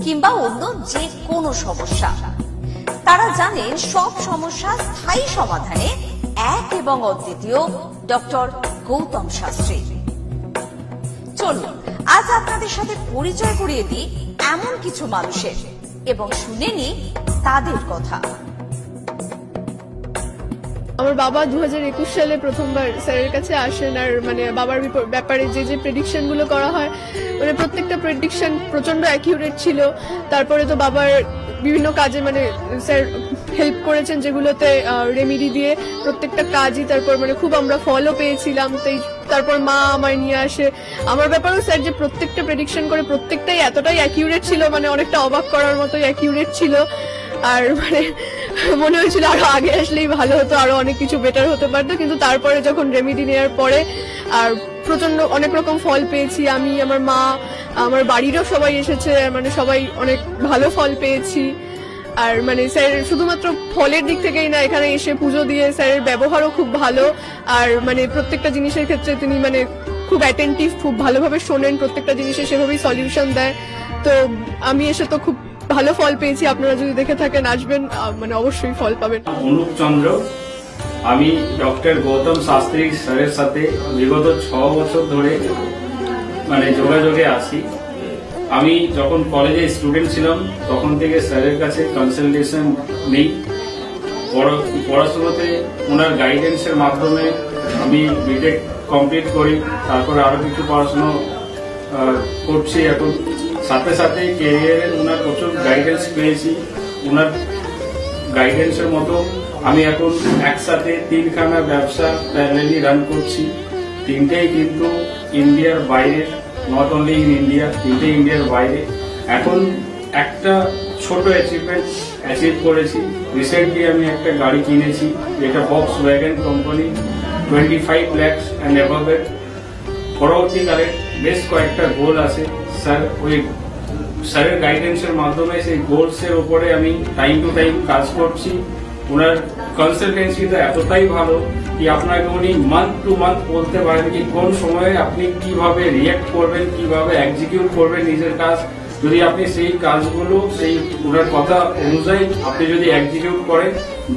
কিংবা অন্য যে কোনো সমস্যা, তারা জানেন সব সমস্যা স্থায়ী সমাধানে এক এবং অদ্বিতীয় ডক্টর গৌতম শাস্ত্রী। চলুন আজ আপনাদের সাথে পরিচয় করিয়ে দিই এমন কিছু মানুষের এবং শুনে নিই তাদের কথা। আমার বাবা 2021 সালে প্রথমবার স্যারের কাছে আসেন, আর মানে বাবার ব্যাপারে যে প্রেডিকশন গুলো করা হয়, মানে প্রত্যেকটা প্রেডিকশন প্রচন্ড অ্যাকিউরেট ছিল। তারপরে তো বাবার বিভিন্ন কাজে মানে স্যার হেল্প করেছেন, যেগুলোতে রেমিডি দিয়ে প্রত্যেকটা কাজই তারপর মানে খুব আমরা ফলও পেয়েছিলাম। তারপর মা আমার নিয়ে আসে, আমার ব্যাপারেও স্যার যে প্রত্যেকটা প্রেডিকশন করে প্রত্যেকটাই এতটাই অ্যাকিউরেট ছিল, মানে অনেকটা অবাক করার মতোই অ্যাকিউরেট ছিল। আর মানে মনে হয়েছিল আরো আগে আসলেই ভালো হতো, আরো অনেক কিছু বেটার হতে পারতো। কিন্তু তারপরে যখন রেমিডি নেওয়ার পরে আর প্রচন্ড অনেক রকম ফল পেয়েছি আমি, আমার মা, আমার বাড়িরও সবাই এসেছে, মানে সবাই অনেক ভালো ফল পেয়েছি। আর মানে স্যার শুধুমাত্র ফলের দিক থেকেই না, এখানে এসে পুজো দিয়ে স্যারের ব্যবহারও খুব ভালো। আর মানে প্রত্যেকটা জিনিসের ক্ষেত্রে তিনি মানে খুব অ্যাটেন্টিভ, খুব ভালোভাবে শোনেন, প্রত্যেকটা জিনিসের সেভাবেই সলিউশন দেয়। তো আমি এসে তো খুব ভালো ফল পেয়েছি। আপনারা যদি দেখে থাকেন, আসবেন, মানে অবশ্যই ফল পাবেন। অনুপ চন্দ্র, আমি ডক্টর গৌতম শাস্ত্রী স্যারের সাথে বিগত 6 বছর ধরে মানে যোগাযোগে আছি। আমি যখন কলেজে স্টুডেন্ট ছিলাম তখন থেকে স্যারের কাছে কনসালটেশন নেই। পড়াশোনাতে ওনার গাইডেন্সের মাধ্যমে আমি বিটেক কমপ্লিট করি, তারপরে আরো কিছু পড়াশোনা করছি এখন। সাথে সাথে ক্যারিয়ারের ওনার প্রচুর গাইডেন্স পেয়েছি। ওনার গাইডেন্সের মতো আমি এখন একসাথে 3খানা ব্যবসা প্যারালালি রান করছি। 3টেই কিন্তু ইন্ডিয়ার বাইরে, নট অনলি ইন ইন্ডিয়া, 3টে ইন্ডিয়ার বাইরে। এখন একটা ছোট অ্যাচিভ করেছি। রিসেন্টলি আমি একটা গাড়ি কিনেছি, যেটা Volkswagen company, 25 lakhs and above এর। পরবর্তীকালে বেশ কয়েকটা গোল আছে। স্যারের গাইডেন্সের মাধ্যমে সেই গোলস এর উপরে আমি টাইম টু টাইম কাজ করছি। ওনার কনসালটেন্সিটা এতটাই ভালো কি আপনাকে উনি মান্থ টু মান্থ বলতে পারেন কি কোন সময়ে আপনি কিভাবে রিয়াক্ট করবেন, কিভাবে এক্সিকিউট করবেন নিজের কাজ। যদি আপনি সেই কাজগুলো সেই ওনার কথা অনুযায়ী আপনি যদি এক্সিকিউট করেন,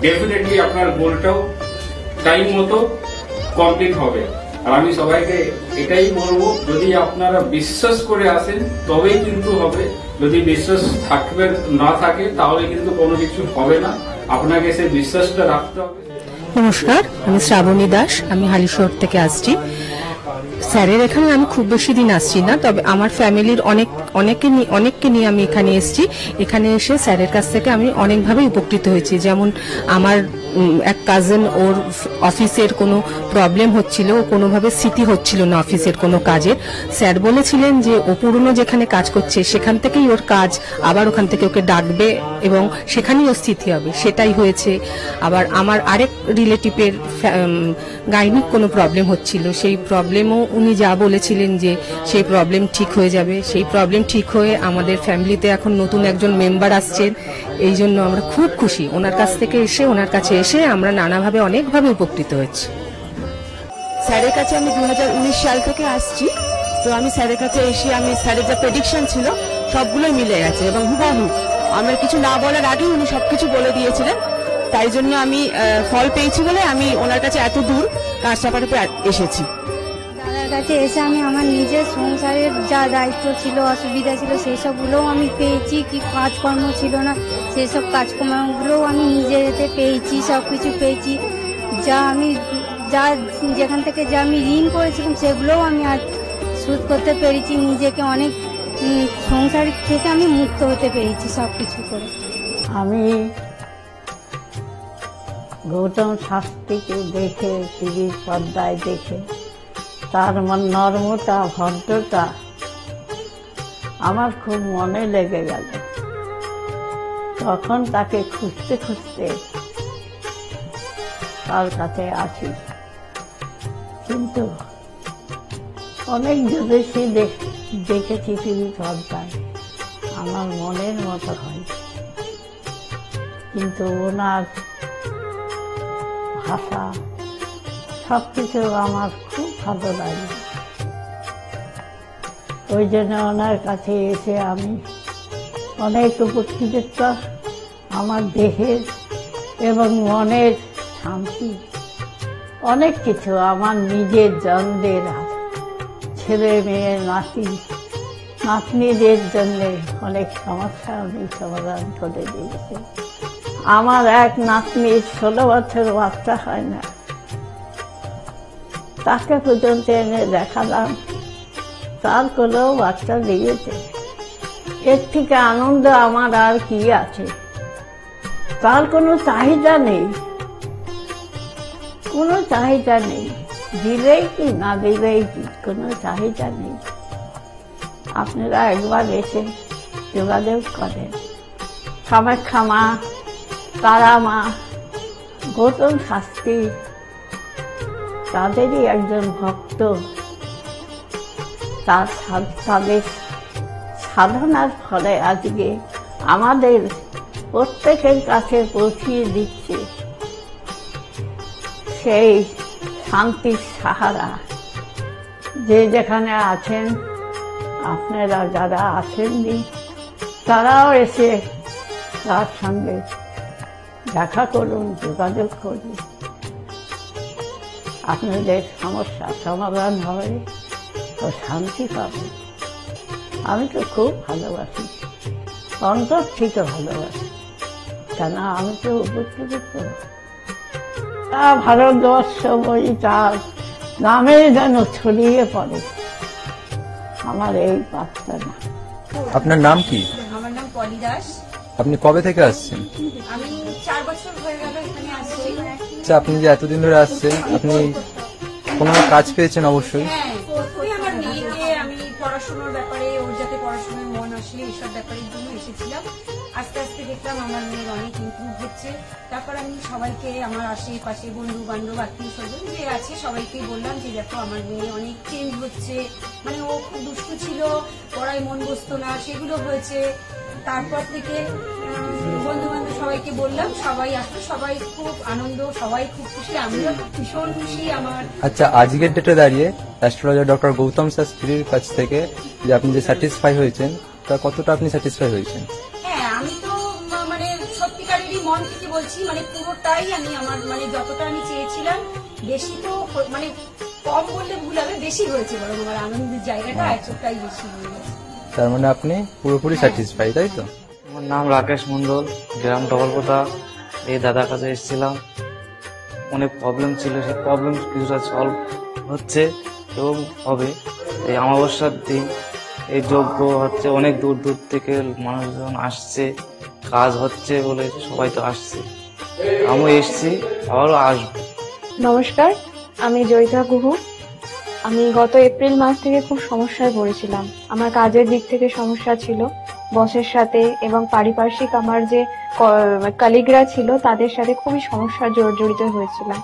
ডেফিনেটলি আপনার গোলটাও টাইম মতো কমপ্লিট হবে। আর আমি সবাইকে এটাই বলবো, যদি আপনারা বিশ্বাস করে আসেন তবেই কিন্তু হবে। যদি বিশ্বাস থাকবে না থাকে তাহলে কিন্তু কোনো কিছু হবে না। আপনাকে সেই বিশ্বাসটা রাখতে হবে। নমস্কার, আমি শ্রাবণী দাস, আমি হালিশহর থেকে আসছি। স্যারের এখানে আমি খুব বেশি দিন আসছি না, তবে আমার ফ্যামিলির অনেককে নিয়ে আমি এখানে এসেছি। এখানে এসে স্যারের কাছ থেকে আমি অনেকভাবে উপকৃত হয়েছি। যেমন আমার এক কাজিন, ওর অফিসের কোনো প্রবলেম হচ্ছিল, ও কোনোভাবে স্থিতি হচ্ছিল না অফিসের কোনো কাজের। স্যার বলেছিলেন যে ও পুরনো যেখানে কাজ করছে সেখান থেকেই ওর কাজ, আবার ওখান থেকে ওকে ডাকবে এবং সেখানেই ও স্থিতি হবে। সেটাই হয়েছে। আবার আমার আরেক রিলেটিভের গাইনিক কোনো প্রবলেম হচ্ছিল, সেই প্রবলেমও উনি যা বলেছিলেন যে সেই প্রবলেম ঠিক হয়ে যাবে, সেই প্রবলেম ঠিক হয়ে আমাদের ফ্যামিলিতে এখন নতুন একজন মেম্বার আসছেন। এই জন্য আমরা খুব খুশি। ওনার কাছ থেকে এসে, ওনার কাছে এসে আমরা নানাভাবে অনেকভাবে উপকৃত হয়েছি। স্যারের কাছে আমি 2019 সাল থেকে আসছি। তো আমি স্যারের কাছে এসে আমি স্যারের যা প্রেডিকশন ছিল সবগুলোই মিলে গেছে এবং হুবহু আমার কিছু না বলার আগেই উনি সবকিছু বলে দিয়েছিলেন। তাই জন্য আমি ফল পেয়েছি বলে আমি ওনার কাছে এত দূর কাঁচরাপাড়াতে এসেছি। দাদার কাছে এসে আমি আমার নিজের সংসারের যা দায়িত্ব ছিল, অসুবিধা ছিল, সেই সবগুলোও আমি পেয়েছি। কি কাজকর্ম ছিল না, সেই সব কাজকর্মগুলোও আমি নিজের হাতে পেয়েছি, সব কিছু পেয়েছি। যেখান থেকে যা আমি ঋণ করেছিলাম সেগুলোও আমি আজ শোধ করতে পেরেছি। নিজেকে অনেক সংসার থেকে আমি মুক্ত হতে পেরেছি সব কিছু করে। আমি গৌতম শাস্ত্রীকে দেখে, টিভির পর্দায় দেখে তার নর্মতা, ভদ্রতা আমার খুব মনে লেগে গেল। তখন তাকে খুঁজতে খুঁজতে তার কাছে আসি, কিন্তু অনেক জ্যোতিষী দেখেছি টিভির পর্দায়, আমার মনের মতো হয়, কিন্তু ওনার ভাষা সবকিছু আমার খুব ভালো লাগে। ওই জন্য ওনার কাছে এসে আমি অনেক উপকৃত। আমার দেহের এবং মনের শান্তি অনেক কিছু আমার নিজের জনদের ছেলে মেয়ে নাতি নাতনিদের জন্য অনেক সমস্যা আমি সমাধান করে দিয়েছি। আমার এক নাতনি 16 বছর বাচ্চা হয় না, তাকে পর্যন্ত এনে দেখালাম, তার কোলেও বাচ্চা দিয়েছে। এর থেকে আনন্দ আমার আর কি আছে? তার কোনো চাহিদা নেই, কোনো চাহিদা নেই, দিলেই কি না দিলেই কি, কোনো চাহিদা নেই। আপনারা একবার এসে যোগাযোগ করেন। কামাখ্যা মা, তারা মা, গৌতম শাস্ত্রী তাদেরই একজন ভক্ত। তাদের সাধনার ফলে আজকে আমাদের প্রত্যেকের কাছে পৌঁছিয়ে দিচ্ছে সেই শান্তির সাহারা। যে যেখানে আছেন, আপনারা যারা আছেননি তারাও এসে তার সঙ্গে দেখা করুন, যোগাযোগ করুন। আপনাদের সমস্যার সমাধান হবে ও শান্তি পাবে। আমি তো খুব ভালোবাসি, অন্তর থেকে ভালোবাসি, কেন আমি তো উপকৃত। ভারতবর্ষ বই তার নামে যেন ছড়িয়ে পড়ে আমার এই প্রার্থনা। আপনার নাম কি? আমার নাম পলি দাস। আপনি কবে থেকে আসছেন? আমি 4 বছর হয়ে গেল এখানে আসছি। আচ্ছা, আপনি যে এতদিন ধরে আসছেন, আপনি কোনো কাজ পেয়েছেন? অবশ্যই। হ্যাঁ, প্রথমে আমার মেয়েকে আমি পড়াশোনার ব্যাপারে, ওর যাতে পড়াশোনায় মন আসে এইসব ব্যাপারের জন্য এসেছিলাম। আস্তে আস্তে দেখলাম আমার মেয়ের অনেক ইমপ্রুভ হচ্ছে। তারপর আমি সবাইকে, আমার আশেপাশে বন্ধু বান্ধব আত্মীয় স্বজন যে আছে সবাইকে বললাম যে দেখো আমার মেয়ে অনেক চেঞ্জ হচ্ছে, মানে ও খুব দুষ্টু ছিল, পড়ায় মন বসতো না, সেগুলো হয়েছে। তারপর থেকে বন্ধু বান্ধব সবাইকে বললাম, সবাই আসলো, সবাই খুব আনন্দ, সবাই খুব খুশি, আমিও ভীষণ খুশি। আমার আচ্ছা, আজকের ডেটে দাঁড়িয়ে অ্যাস্ট্রোলজার ডক্টর গৌতম শাস্ত্রীর কাছ থেকে যে আপনি যে স্যাটিসফাই হয়েছেন, তা কতটা আপনি স্যাটিসফাই হয়েছেন? হ্যাঁ, আমি তো মানে সত্যিকারেরই মন থেকে বলছি, মানে পুরোটাই আমি আমার মানে যতটা আমি চেয়েছিলাম, বেশি তো মানে কম বললে ভুল হবে, বেশি হয়েছে, বরং আমার আনন্দের জায়গাটা এতটাই বেশি হয়ে গেছে। তার মানে আপনি পুরোপুরি স্যাটিসফাই, তাই তো? আমার নাম রাকেশ মন্ডল, গ্রাম ডবলপোতা। এই দাদার কাছে এসেছিলাম, অনেক প্রবলেম ছিল, সেই প্রবলেম কিছুটা সলভ হচ্ছে এবং হবে। এই অমাবস্যার দিন এই যজ্ঞ হচ্ছে, অনেক দূর দূর থেকে মানুষজন আসছে, কাজ হচ্ছে বলে সবাই তো আসছে, আমিও এসছি, আবারও আসবো। নমস্কার, আমি জয়িতা গুহ। আমি গত এপ্রিল মাস থেকে খুব সমস্যায় পড়েছিলাম। আমার কাজের দিক থেকে সমস্যা ছিল, বসের সাথে এবং পারিপার্শ্বিক আমার যে কলিগরা ছিল তাদের সাথে খুবই সমস্যা জড়িত হয়েছিলাম।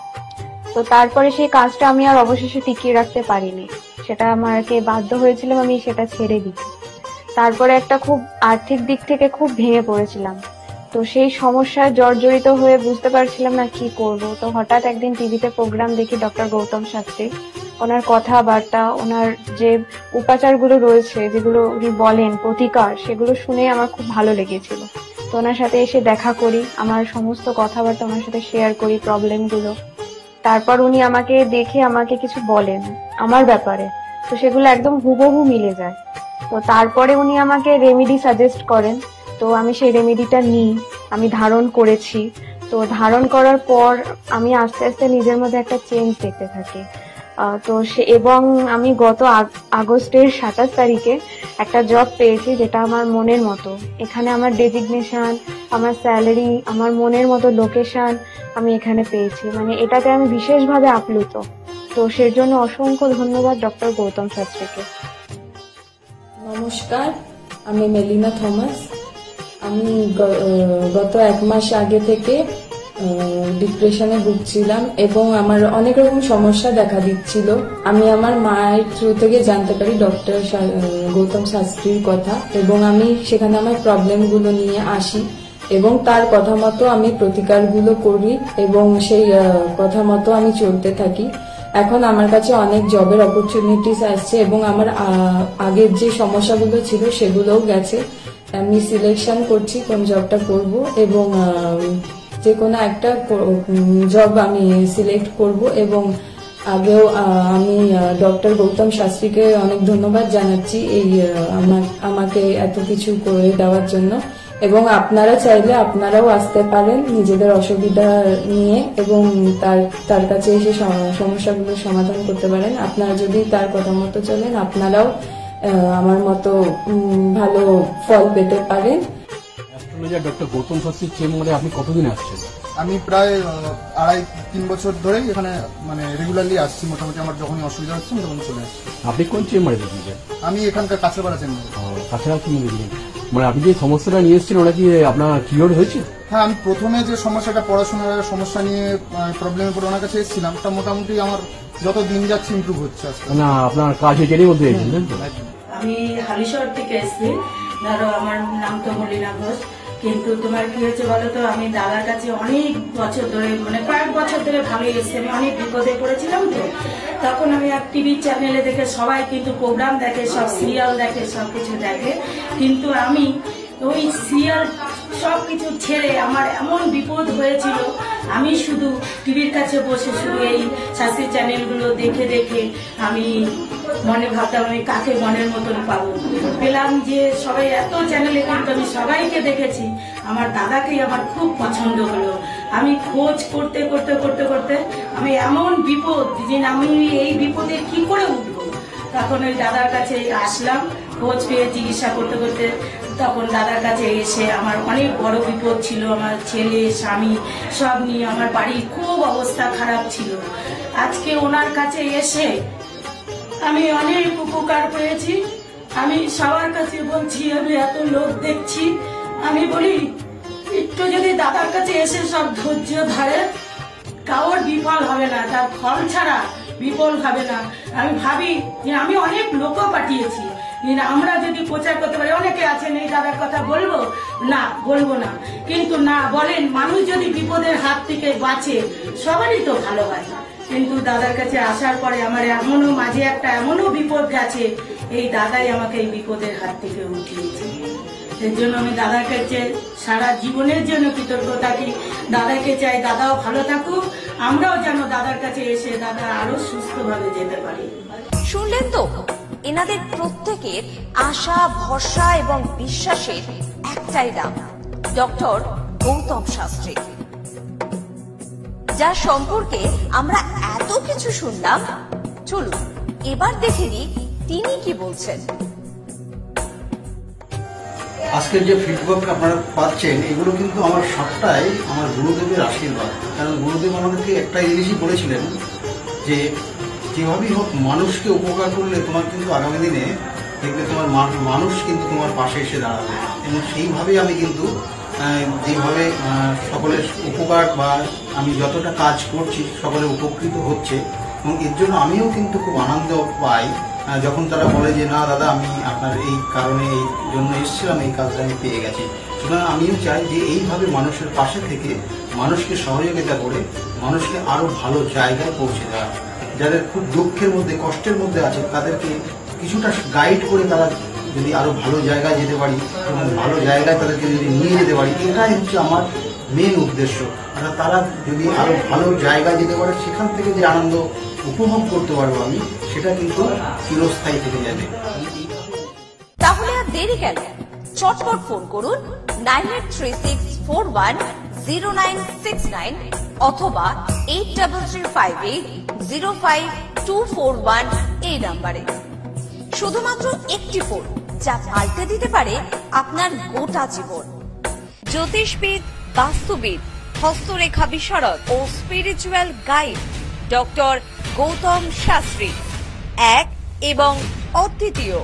তো তারপরে সেই কাজটা আমি আর অবশেষে টিকিয়ে রাখতে পারিনি, সেটা আমাকে বাধ্য হয়েছিলাম আমি সেটা ছেড়ে দিতে। তারপরে একটা খুব আর্থিক দিক থেকে খুব ভেঙে পড়েছিলাম। তো সেই সমস্যায় জর্জরিত হয়ে বুঝতে পারছিলাম না কি করব। তো হঠাৎ একদিন টিভিতে প্রোগ্রাম দেখি ডক্টর গৌতম শাস্ত্রী, ওনার কথাবার্তা, ওনার যে উপাচারগুলো রয়েছে, যেগুলো উনি বলেন প্রতিকার, সেগুলো শুনে আমার খুব ভালো লেগেছিল। তো ওনার সাথে এসে দেখা করি, আমার সমস্ত কথাবার্তা ওনার সাথে শেয়ার করি, প্রবলেমগুলো। তারপর উনি আমাকে দেখে আমাকে কিছু বলেন আমার ব্যাপারে, তো সেগুলো একদম হুবহু মিলে যায়। তো তারপরে উনি আমাকে রেমেডি সাজেস্ট করেন, তো আমি সেই রেমেডিটা নিই, আমি ধারণ করেছি। তো ধারণ করার পর আমি আস্তে আস্তে নিজের মধ্যে একটা চেঞ্জ দেখতে থাকি। তো এবং আমি গত আগস্টের 27 তারিখে একটা জব পেয়েছি, যেটা আমার মনের মতো। এখানে আমার ডেজিগনেশন, আমার স্যালারি, আমার মনের মতো লোকেশন আমি এখানে পেয়েছি, মানে এটাতে আমি বিশেষভাবে আপ্লুত। তো সের জন্য অসংখ্য ধন্যবাদ ডক্টর গৌতম শাস্ত্রীকে। নমস্কার, আমি মেলিনা থমাস। আমি গত 1 মাস আগে থেকে ডিপ্রেশনে ভুগছিলাম এবং আমার অনেক রকম সমস্যা দেখা দিচ্ছিল। আমি আমার মায়ের থ্রু থেকে জানতে পারি ডক্টর গৌতম শাস্ত্রীর কথা, এবং আমি সেখানে আমার প্রবলেমগুলো নিয়ে আসি এবং তার কথা মতো আমি প্রতিকারগুলো করি এবং সেই কথা মতো আমি চলতে থাকি। এখন আমার কাছে অনেক জবের অপরচুনিটিস আসছে এবং আমার আগের যে সমস্যাগুলো ছিল সেগুলোও গেছে। আমি সিলেকশন করছি কোন জবটা করব এবং যে কোনো একটা জব আমি সিলেক্ট করব। এবং আগেও আমি ডক্টর গৌতম শাস্ত্রীকে অনেক ধন্যবাদ জানাচ্ছি এই আমাকে এত কিছু করে দেওয়ার জন্য। এবং আপনারা চাইলে আপনারাও আসতে পারেন নিজেদের অসুবিধা নিয়ে এবং তার কাছে এসে সমস্যাগুলো সমাধান করতে পারেন। আপনারা যদি তার কথা মতো চলেন আপনারাও আমার মতো ভালো ফল পেতে পারেন। অ্যাস্ট্রোলজার ডক্টর গৌতম শাস্ত্রীর চেম্বারে আপনি কতদিন আসছেন? আমি প্রায় 2.5-3 বছর ধরেই এখানে মানে রেগুলারলি আসছি। মোটামুটি আমার যখনই অসুবিধা হচ্ছে আমি তখন চলে আসছি। আপনি কোন চেম্বারে দেখেছেন? আমি এখানকার কাছেপাড়া চেম্বারে। কাছেপাড়া চেম্বারে দেখলেন, মানে আপনি যে সমস্যাটা নিয়ে এসেছিলেন ওটা কি আপনার কিওর হয়েছে? হ্যাঁ, আমি প্রথমে যে সমস্যাটা পড়াশোনার সমস্যা নিয়ে প্রবলেমে পড়ে ওনার কাছে এসেছিলাম, তা মোটামুটি আমার যত দিন যাচ্ছে ইমপ্রুভ হচ্ছে। না আপনার কাজ এটারই মধ্যে এসেছেন? আমি হালিশহর থেকে এসেছি। ধরো আমার নাম তো মলিনা ঘোষ, কিন্তু তোমার কি হয়েছে বলো তো, আমি দাদার কাছে অনেক বছর ধরে মানে কয়েক বছর ধরে ভালোই এসেছি। আমি অনেক বিপদে পড়েছিলাম তো, তখন আমি এক টিভি চ্যানেলে দেখে সবাই কিন্তু প্রোগ্রাম দেখে, সব সিরিয়াল দেখে, সবকিছু দেখে, কিন্তু আমি ওই সিরিয়াল সবকিছু ছেড়ে আমার এমন বিপদ হয়েছিল, আমি শুধু টিভির কাছে বসে শুধু এই শাস্ত্রী চ্যানেলগুলো দেখে দেখে আমি মনে ভাবতাম আমি কাকে মনের মতন পাবো। পেলাম যে সবাই এত চ্যানেলে, কিন্তু আমি সবাইকে দেখেছি, আমার দাদাকেই আমার খুব পছন্দ হলো। আমি খোঁজ করতে করতে করতে করতে আমি এমন বিপদ যে আমি এই বিপদে কি করে উঠবো, তখন ওই দাদার কাছে আসলাম। খোঁজ পেয়ে চিকিৎসা করতে করতে তখন দাদার কাছে এসে আমার অনেক বড় বিপদ ছিল, আমার ছেলে স্বামী সব নিয়ে আমার বাড়ির খুব অবস্থা খারাপ ছিল। আজকে ওনার কাছে এসে আমি অনেক উপকার পেয়েছি। আমি সবার কাছে বলছি, আমি এত লোক দেখছি, আমি বলি একটু যদি দাদার কাছে এসে সব ধৈর্য ধরে, কারোর বিফল হবে না, তার ফল ছাড়া বিফল হবে না। আমি ভাবি যে আমি অনেক লোকও পাঠিয়েছি, আমরা যদি প্রচার করতে পারি, অনেকে আছেন এই দাদার কথা বলবো না, বলবো না, কিন্তু না বলেন, মানুষ যদি বিপদের হাত থেকে বাঁচে সবারই তো ভালো হয়। কিন্তু দাদার কাছে আসার পরে আমার এমনও মাঝে একটা এমনও বিপদ গেছে, এই দাদাই আমাকে এই বিপদের হাত থেকে উঠিয়েছে। এর জন্য আমি দাদার কাছে সারা জীবনের জন্য কৃতজ্ঞ থাকি। দাদাকে চাই দাদাও ভালো থাকুক, আমরাও যেন দাদার কাছে এসে দাদা আরো সুস্থভাবে যেতে পারি। শুনলেন তো, এনাদের প্রত্যেকের আশা, ভরসা এবং বিশ্বাসের একটাই নাম, ডক্টর গৌতম শাস্ত্রী, যার সম্পর্কে আমরা এত কিছু শুনলাম। চলুন এবার দেখে নিই তিনি কি বলছেন। আজকের যে ফিডব্যাক আপনারা পাচ্ছেন, এগুলো কিন্তু আমার সবটাই আমার গুরুদেবের আশীর্বাদ। কারণ গুরুদেব আমাদেরকে একটা জিনিসই বলেছিলেন যে যেভাবেই হোক মানুষকে উপকার করলে তোমার কিন্তু আগামী দিনে দেখবে তোমার মানুষ কিন্তু তোমার পাশে এসে দাঁড়াবে। এবং সেইভাবেই আমি কিন্তু যেভাবে সকলের উপকার বা আমি যতটা কাজ করছি সকলে উপকৃত হচ্ছে, এবং এর জন্য আমিও কিন্তু খুব আনন্দ পাই যখন তারা বলে যে না দাদা, আমি আপনার এই কারণে এই জন্য এসেছিলাম, এই কাজটা আমি পেয়ে গেছি। সুতরাং আমিও চাই যে এইভাবে মানুষের পাশে থেকে মানুষকে সহযোগিতা করে মানুষকে আরো ভালো জায়গায় পৌঁছে দেওয়া। যাদের খুব দুঃখের মধ্যে, কষ্টের মধ্যে আছে, তাদেরকে কিছুটা গাইড করে তারা যদি আরো ভালো জায়গায় যেতে পারি এবং ভালো জায়গায় তাদেরকে যদি নিয়ে যেতে পারি, এটাই হচ্ছে আমার মেন উদ্দেশ্য। অর্থাৎ তারা যদি আরো ভালো জায়গায় যেতে পারে, সেখান থেকে যে আনন্দ উপভোগ করতে পারবো আমি, সেটা কিন্তু চিরস্থায়ী থেকে যাবে। তাহলে আর দেরি কেন, চটপট ফোন করুন 9836410969 অথবা 8335805241 এই নাম্বারে। শুধুমাত্র একটি ফোন, যা পাল্টে দিতে পারে আপনার গোটা জীবন। জ্যোতিষবিদ, বাস্তুবিদ, হস্তরেখা বিশারদ ও spiritual guide doctor Gautam Shastri, এক এবং অদ্বিতীয়।